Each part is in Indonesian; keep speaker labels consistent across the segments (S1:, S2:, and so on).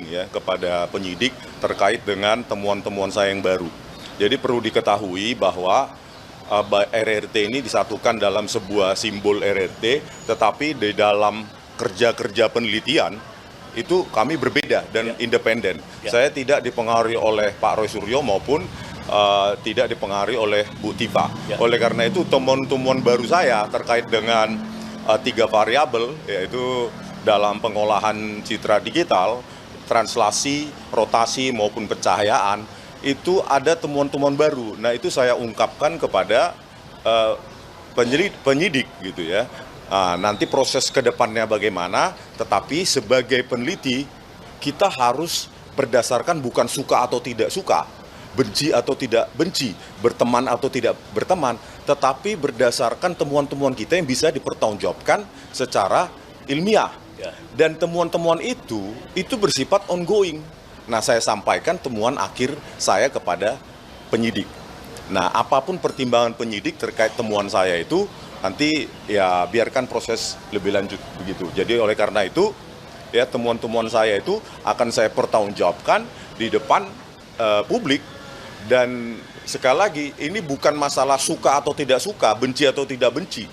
S1: ya kepada penyidik terkait dengan temuan-temuan saya yang baru. Jadi perlu diketahui bahwa RRT ini disatukan dalam sebuah simbol RRT, tetapi di dalam kerja-kerja penelitian itu kami berbeda dan independen. Saya tidak dipengaruhi oleh Pak Roy Suryo maupun tidak dipengaruhi oleh Bu Tifa. Oleh karena itu temuan-temuan baru saya terkait dengan 3 variabel, yaitu dalam pengolahan citra digital, translasi, rotasi maupun pencahayaan, itu ada temuan-temuan baru. Nah, itu saya ungkapkan kepada penyidik gitu ya. Nanti proses ke depannya bagaimana, tetapi sebagai peneliti kita harus berdasarkan bukan suka atau tidak suka, benci atau tidak benci, berteman atau tidak berteman, tetapi berdasarkan temuan-temuan kita yang bisa dipertanggungjawabkan secara ilmiah. Dan temuan-temuan itu bersifat ongoing. Nah, saya sampaikan temuan akhir saya kepada penyidik. Nah, apapun pertimbangan penyidik terkait temuan saya itu, nanti ya biarkan proses lebih lanjut begitu. Jadi oleh karena itu, ya temuan-temuan saya itu akan saya pertanggungjawabkan di depan publik. Dan sekali lagi, ini bukan masalah suka atau tidak suka, benci atau tidak benci.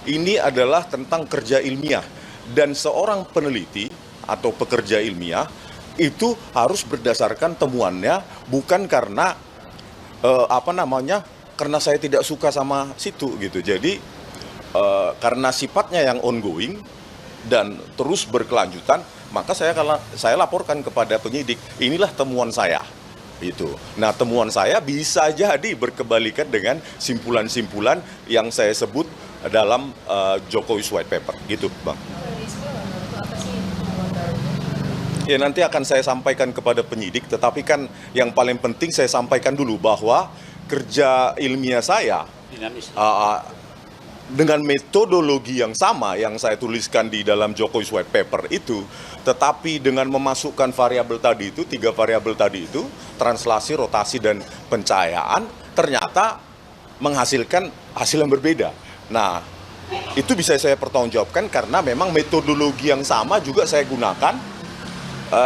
S1: Ini adalah tentang kerja ilmiah. Dan seorang peneliti atau pekerja ilmiah itu harus berdasarkan temuannya, bukan karena karena saya tidak suka sama situ gitu. Jadi karena sifatnya yang ongoing dan terus berkelanjutan, maka saya laporkan kepada penyidik, inilah temuan saya. Itu. Nah, temuan saya bisa jadi berkebalikan dengan simpulan-simpulan yang saya sebut dalam Jokowi's White Paper, gitu, Bang. Ya, nanti akan saya sampaikan kepada penyidik, tetapi kan yang paling penting saya sampaikan dulu bahwa kerja ilmiah saya dengan metodologi yang sama yang saya tuliskan di dalam Jokowi's White Paper itu, tetapi dengan memasukkan variabel tadi itu, 3 variabel tadi itu, translasi, rotasi, dan pencahayaan, ternyata menghasilkan hasil yang berbeda. Nah, itu bisa saya pertanggungjawabkan karena memang metodologi yang sama juga saya gunakan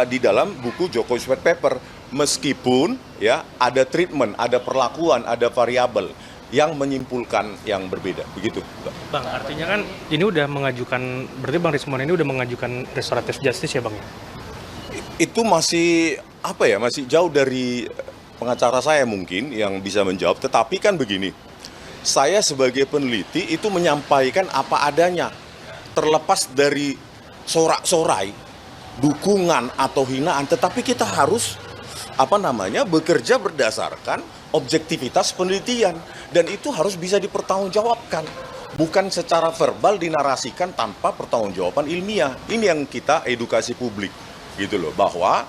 S1: di dalam buku Jokowi's White Paper, meskipun ya ada treatment, ada perlakuan, ada variabel yang menyimpulkan yang berbeda, begitu,
S2: Bang. Artinya kan ini udah mengajukan, berarti Bang Rismon ini udah mengajukan restoratif justice ya, Bang?
S1: Itu masih masih jauh dari pengacara saya mungkin yang bisa menjawab, tetapi kan begini, saya sebagai peneliti itu menyampaikan apa adanya, terlepas dari sorak-sorai, dukungan atau hinaan, tetapi kita harus bekerja berdasarkan objektivitas penelitian, dan itu harus bisa dipertanggungjawabkan, bukan secara verbal dinarasikan tanpa pertanggungjawaban ilmiah. Ini yang kita edukasi publik gitu loh, bahwa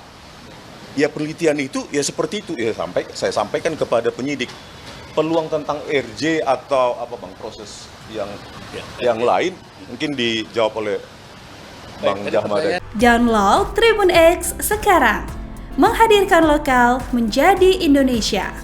S1: ya penelitian itu ya seperti itu ya, saya sampaikan kepada penyidik. Peluang tentang RJ atau proses yang lain mungkin dijawab oleh Bang Jahmada.
S3: Download Tribun X sekarang, menghadirkan lokal menjadi Indonesia.